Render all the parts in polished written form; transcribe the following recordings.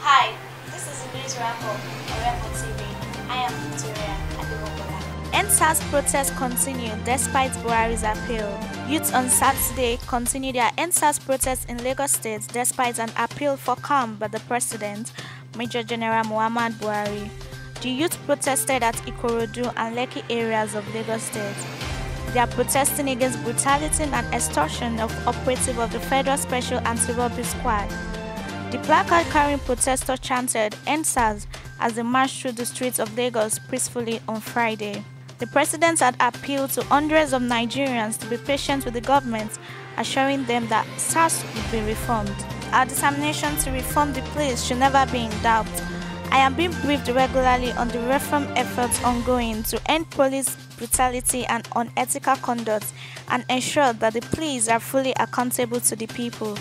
Hi, this is the news wrap up on remotv. I am Victoria Adewobola. NSAS protests continue despite Buhari's appeal. Youth on Saturday continued their NSAS protests in Lagos State despite an appeal for calm by the President, Major General Muhammadu Buhari. The youth protested at Ikorodu and Lekki areas of Lagos State. They are protesting against brutality and extortion of operatives of the Federal Special Anti-Robbery Squad. The placard carrying protesters chanted "NSAS" as they marched through the streets of Lagos peacefully on Friday. The president had appealed to hundreds of Nigerians to be patient with the government, assuring them that SARS would be reformed. Our determination to reform the police should never be in doubt. I am being briefed regularly on the reform efforts ongoing to end police brutality and unethical conduct and ensure that the police are fully accountable to the people.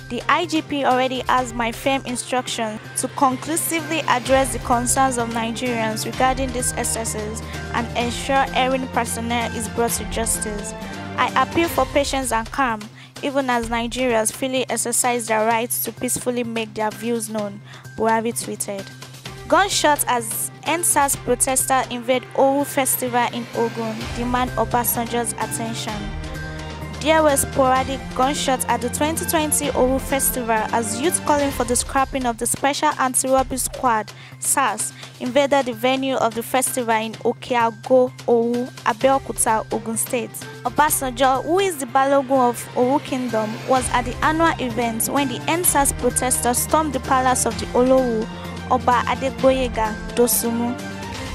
The IGP already has my firm instruction to conclusively address the concerns of Nigerians regarding these excesses and ensure erring personnel is brought to justice. I appeal for patience and calm, even as Nigerians freely exercise their rights to peacefully make their views known, Buhari tweeted. Gunshots as NSAS protesters invade Owu Festival in Ogun demand Obasanjo's attention. There were sporadic gunshots at the 2020 Owu Festival as youth calling for the scrapping of the Special Anti-Robbery Squad (SARS) invaded the venue of the festival in Okeago, Owu, Abeokuta, Ogun State. Obasanjo, who is the Balogun of Owu Kingdom, was at the annual event when the NSAS protesters stormed the palace of the Olowu, Oba Adegboyega Dosumu.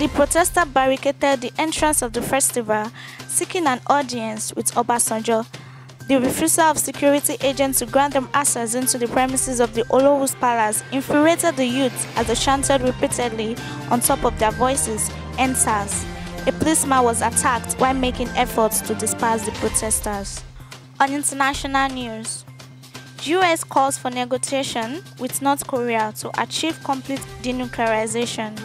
The protesters barricaded the entrance of the festival, seeking an audience with Obasanjo. The refusal of security agents to grant them access into the premises of the Olowu's palace infuriated the youth as they chanted repeatedly on top of their voices, "NSAS." A policeman was attacked while making efforts to disperse the protesters. On international news, US calls for negotiation with North Korea to achieve complete denuclearization.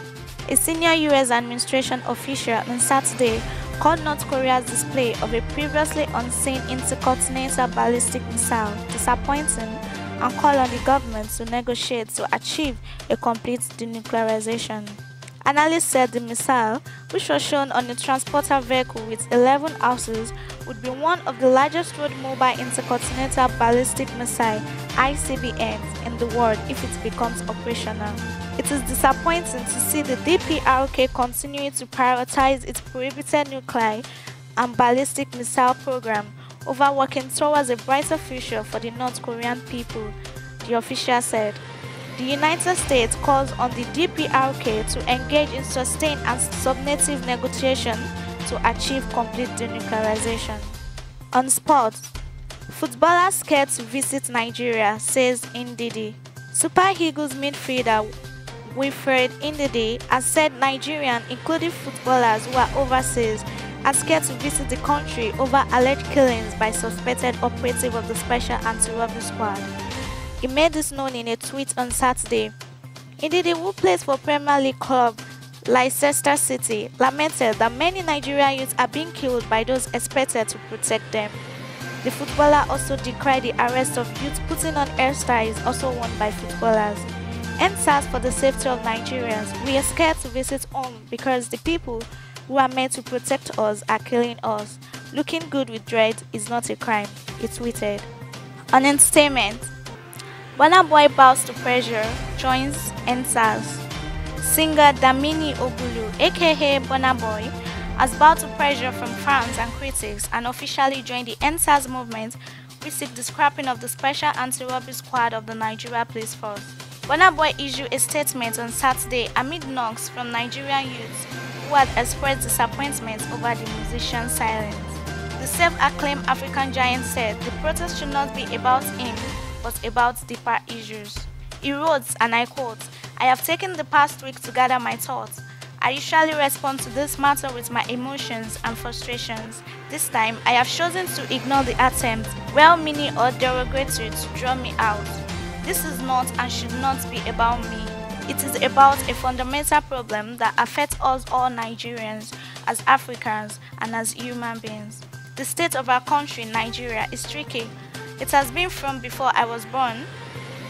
A senior US administration official on Saturday called North Korea's display of a previously unseen intercontinental ballistic missile disappointing and called on the government to negotiate to achieve a complete denuclearization. Analysts said the missile, which was shown on a transporter vehicle with 11 houses, would be one of the largest road mobile intercontinental ballistic missile (ICBMs) in the world if it becomes operational. It is disappointing to see the DPRK continuing to prioritize its prohibited nuclear and ballistic missile program over working towards a brighter future for the North Korean people, the official said. The United States calls on the DPRK to engage in sustained and substantive negotiation to achieve complete denuclearization. On sports, footballers scared to visit Nigeria, says Ndidi. Super Eagles midfielder Wilfred Ndidi has said Nigerians, including footballers who are overseas, are scared to visit the country over alleged killings by suspected operatives of the Special Anti-Robbery Squad. He made this known in a tweet on Saturday. Ndidi, who plays for Premier League club Leicester City, lamented that many Nigerian youths are being killed by those expected to protect them. The footballer also decried the arrest of youths putting on hairstyles also worn by footballers. NSAS for the safety of Nigerians. We are scared to visit home because the people who are meant to protect us are killing us. Looking good with dread is not a crime, he tweeted. On entertainment, Burna Boy bows to pressure, joins NSAS. Singer Damini Ogulu, aka Burna Boy, has bowed to pressure from fans and critics and officially joined the NSAS movement, which seeks the scrapping of the Special Anti-Robbery Squad of the Nigeria Police Force. Burna Boy issued a statement on Saturday amid knocks from Nigerian youths who had expressed disappointment over the musician's silence. The self-acclaimed African giant said the protest should not be about him, but about deeper issues. He wrote, and I quote, "I have taken the past week to gather my thoughts. I usually respond to this matter with my emotions and frustrations. This time, I have chosen to ignore the attempt, well-meaning or derogatory, to draw me out. This is not and should not be about me. It is about a fundamental problem that affects us all Nigerians, as Africans, and as human beings. The state of our country, Nigeria, is tricky. It has been from before I was born.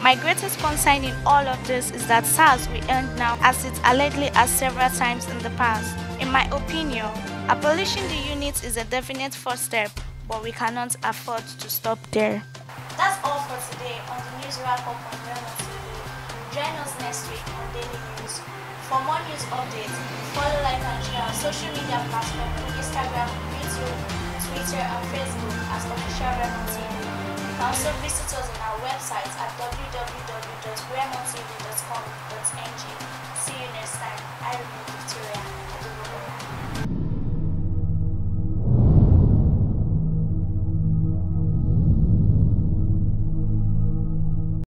My greatest concern in all of this is that SARS will end now, as it allegedly has several times in the past. In my opinion, abolishing the unit is a definite first step, but we cannot afford to stop there. That's all for today on the News Wrap-Up on Remo TV. Join us next week on Daily News. For more news updates, follow, like, and share our social media platforms on Instagram, YouTube, Twitter, and Facebook as Officialremotv. You can also visit us on our website at www.remotv.com.ng.